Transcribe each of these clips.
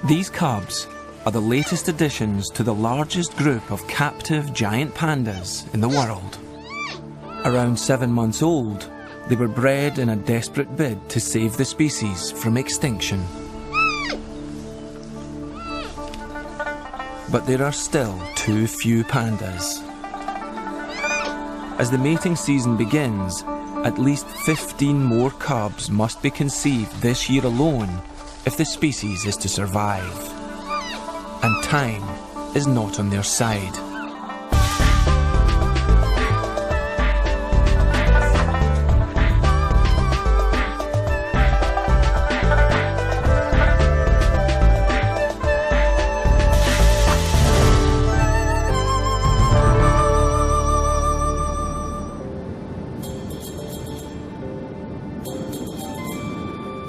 These cubs are the latest additions to the largest group of captive giant pandas in the world. Around 7 months old, they were bred in a desperate bid to save the species from extinction. But there are still too few pandas. As the mating season begins, at least 15 more cubs must be conceived this year alone if the species is to survive. And time is not on their side.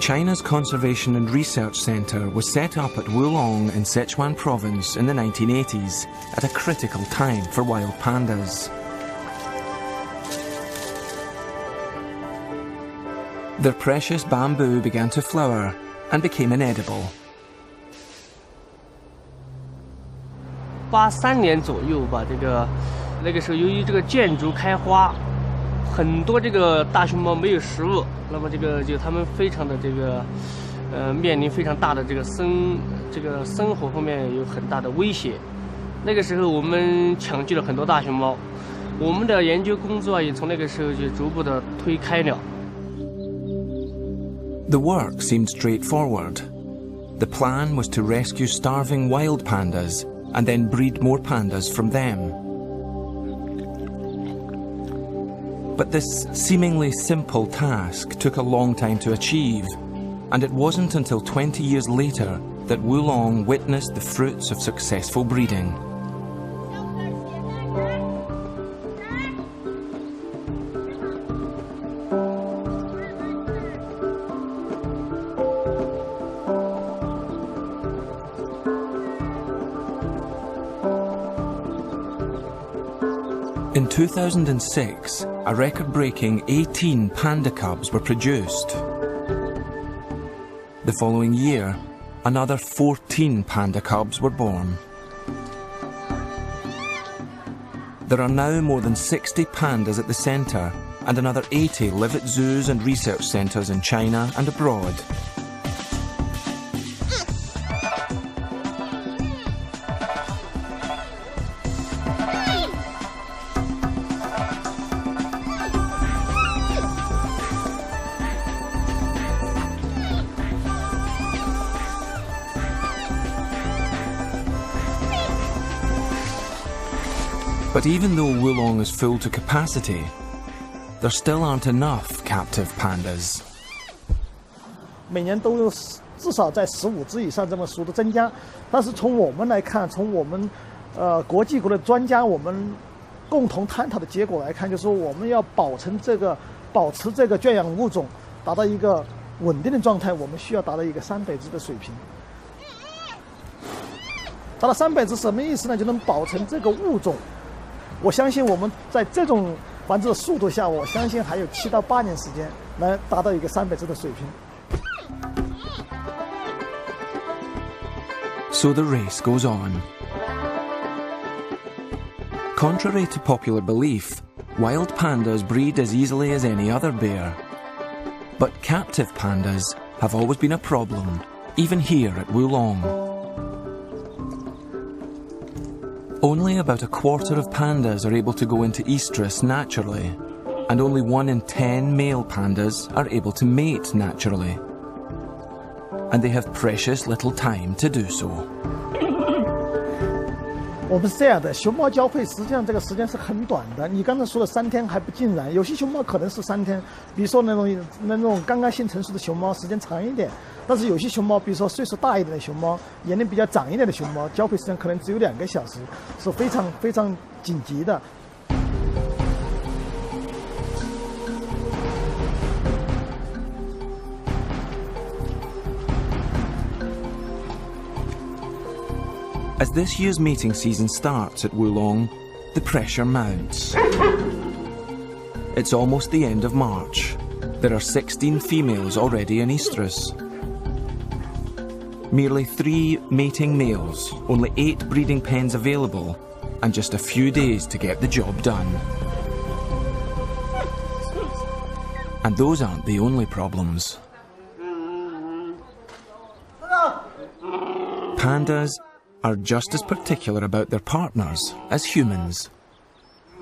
China's Conservation and Research Centre was set up at Wulong in Sichuan province in the 1980s at a critical time for wild pandas. Their precious bamboo began to flower and became inedible. 83年左右吧，那个时候由于这个建筑开花，很多这个大熊猫没有食物，那么就它们非常的面临非常大的生活方面有很大的威胁。那个时候我们抢救了很多大熊猫，我们的研究工作也从那个时候就逐步的推开了。 The work seemed straightforward. The plan was to rescue starving wild pandas and then breed more pandas from them. But this seemingly simple task took a long time to achieve, and it wasn't until 20 years later that Wulong witnessed the fruits of successful breeding. In 2006, a record-breaking 18 panda cubs were produced. The following year, another 14 panda cubs were born. There are now more than 60 pandas at the centre, and another 80 live at zoos and research centres in China and abroad. But even though Wulong is full to capacity, there still aren't enough captive pandas. 每年都有至少在15只以上这么数的增加，但是从我们来看，从我们国际国的专家我们共同探讨的结果来看，就是说我们要保持这个圈养物种达到一个稳定的状态，我们需要达到一个300只的水平。达到300只什么意思呢？就能保存这个物种。 我相信我们在这种繁殖的速度下，我相信还有7到8年时间来达到一个300只的水平。 So the race goes on. Contrary to popular belief, wild pandas breed as easily as any other bear. But captive pandas have always been a problem, even here at Wulong. Only about a quarter of pandas are able to go into estrus naturally, and only 1 in 10 male pandas are able to mate naturally. And they have precious little time to do so. 我们是这样的，熊猫交配实际上这个时间是很短的。你刚才说的3天还不尽然，有些熊猫可能是3天，比如说那种刚刚性成熟的熊猫时间长一点。 但是有些熊猫，比如说岁数大一点的熊猫，年龄比较长一点的熊猫，交配时间可能只有2个小时，是非常紧急的。As this year's mating season starts at Wulong, the pressure mounts. It's almost the end of March. There are 16 females already in estrus. Merely 3 mating males, only 8 breeding pens available, and just a few days to get the job done. And those aren't the only problems. Pandas are just as particular about their partners as humans.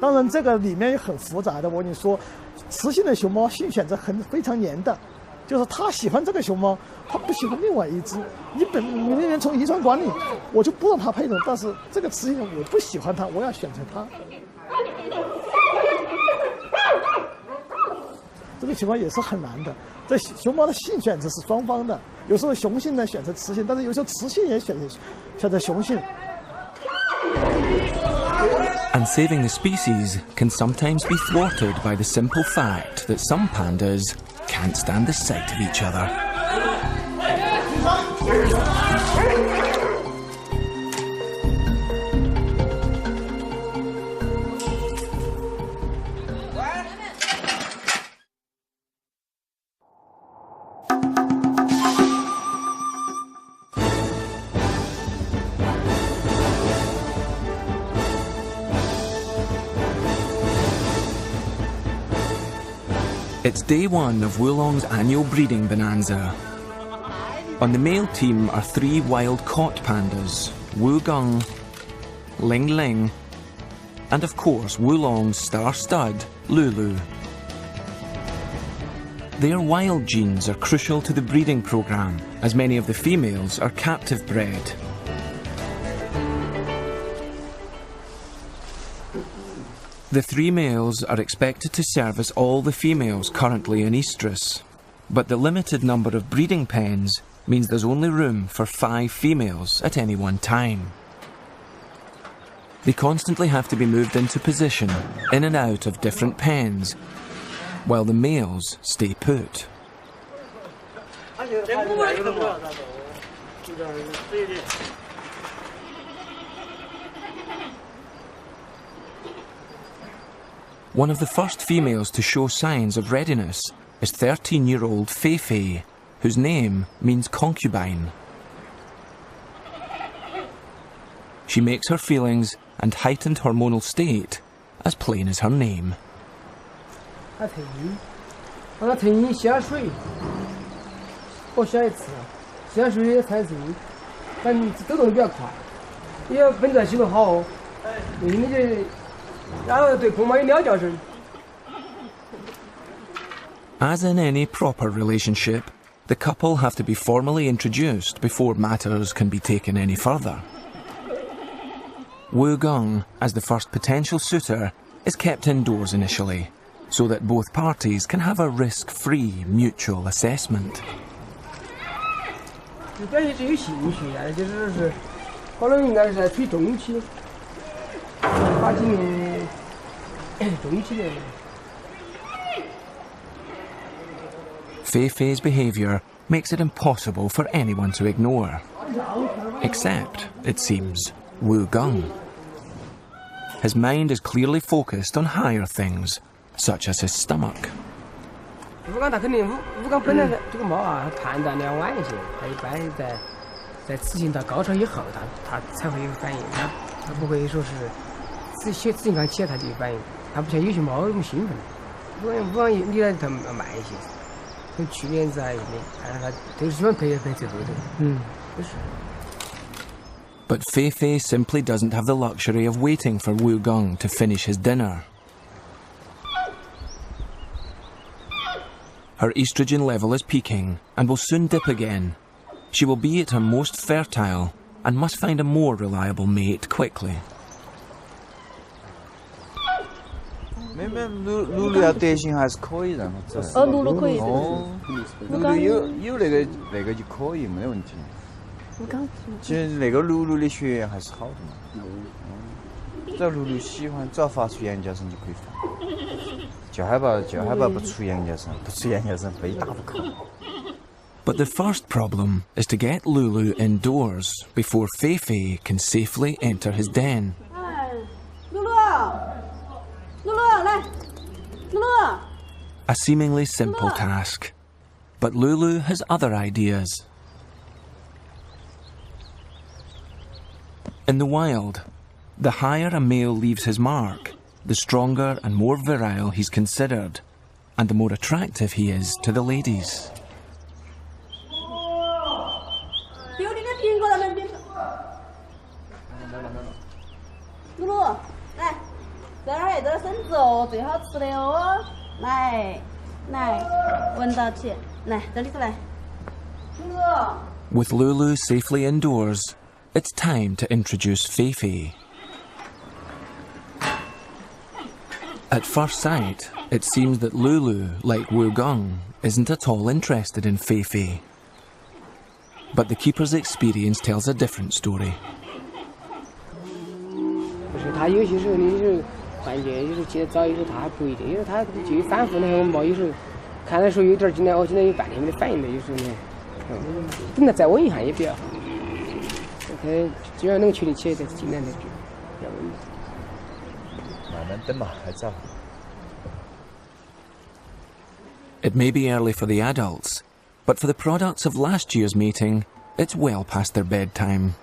当然，这个里面也很复杂的。我跟你说，雌性的熊猫性选择非常严的，就是它喜欢这个熊猫，它不喜欢另外一只。你明明从遗传管理，我就不让它配种，但是这个雌性我不喜欢它，我要选择它。这个情况也是很难的。这熊猫的性选择是双方的，有时候雄性呢选择雌性，但是有时候雌性也选择雄性。And saving the species can sometimes be thwarted by the simple fact that some pandas can't stand the sight of each other. It's day 1 of Wulong's annual breeding bonanza. On the male team are 3 wild caught pandas, Wugung, Ling Ling, and of course Wulong's star stud, Lulu. Their wild genes are crucial to the breeding program, as many of the females are captive bred. The 3 males are expected to service all the females currently in estrus, but the limited number of breeding pens means there's only room for 5 females at any one time. They constantly have to be moved into position, in and out of different pens, while the males stay put. One of the first females to show signs of readiness is 13-year-old Fei Fei, whose name means concubine. She makes her feelings and heightened hormonal state as plain as her name. As in any proper relationship, the couple have to be formally introduced before matters can be taken any further. Wugung, as the first potential suitor, is kept indoors initially, so that both parties can have a risk-free mutual assessment. Fei Fei's behaviour makes it impossible for anyone to ignore. Except, it seems, Wugung. His mind is clearly focused on higher things, such as his stomach. But Fei Fei simply doesn't have the luxury of waiting for Wugung to finish his dinner. Her estrogen level is peaking and will soon dip again. She will be at her most fertile and must find a more reliable mate quickly. But the first problem is to get Lulu indoors before Fei Fei can safely enter his den. A seemingly simple task, but Lulu has other ideas. In the wild, the higher a male leaves his mark, the stronger and more virile he's considered, and the more attractive he is to the ladies. With Lulu safely indoors, it's time to introduce Feifei. At first sight, it seems that Lulu, like Wu Gung, isn't at all interested in Feifei. But the keeper's experience tells a different story. 他有些时候你就是感觉，有时候起得早，有时候他还不一定，有时候他就反复那个嘛，有时候看的时候有点进来，今天有半天没得反应的，有时候呢，等他再稳一下也比较好。OK， 只要能处理起来，再尽量的就比较稳。慢慢等嘛，还早。It may be early for the adults, but for the products of last year's mating, it's well past their bedtime.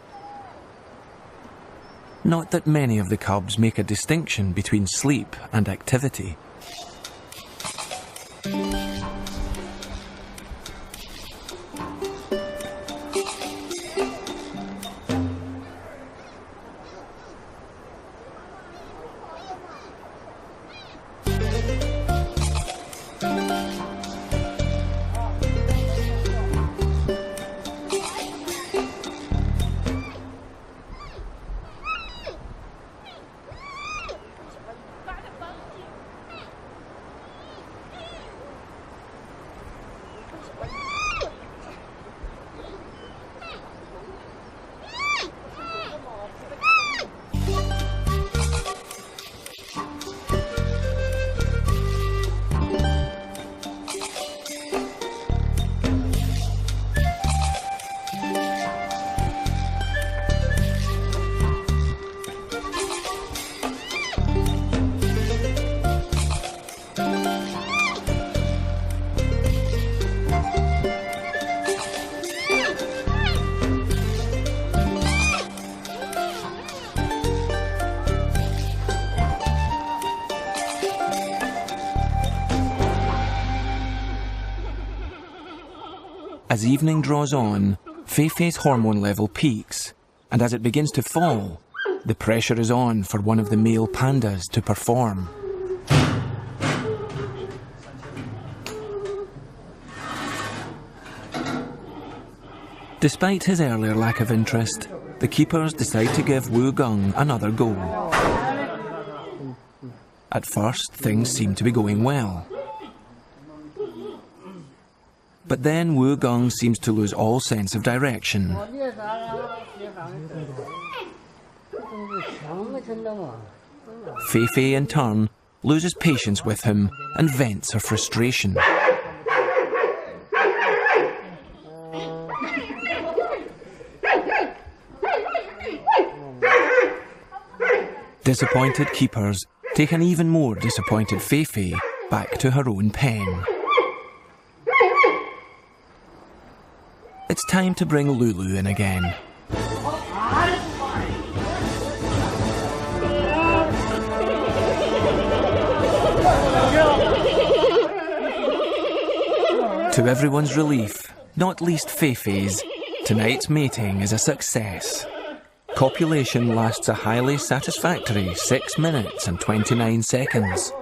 Not that many of the cubs make a distinction between sleep and activity. As evening draws on, Feifei's hormone level peaks, and as it begins to fall, the pressure is on for one of the male pandas to perform. Despite his earlier lack of interest, the keepers decide to give Wu Gung another go. At first, things seem to be going well. But then Wu Gung seems to lose all sense of direction. Feifei, in turn, loses patience with him and vents her frustration. Disappointed keepers take an even more disappointed Feifei back to her own pen. It's time to bring Lulu in again. To everyone's relief, not least Feifei's, tonight's mating is a success. Copulation lasts a highly satisfactory 6 minutes and 29 seconds.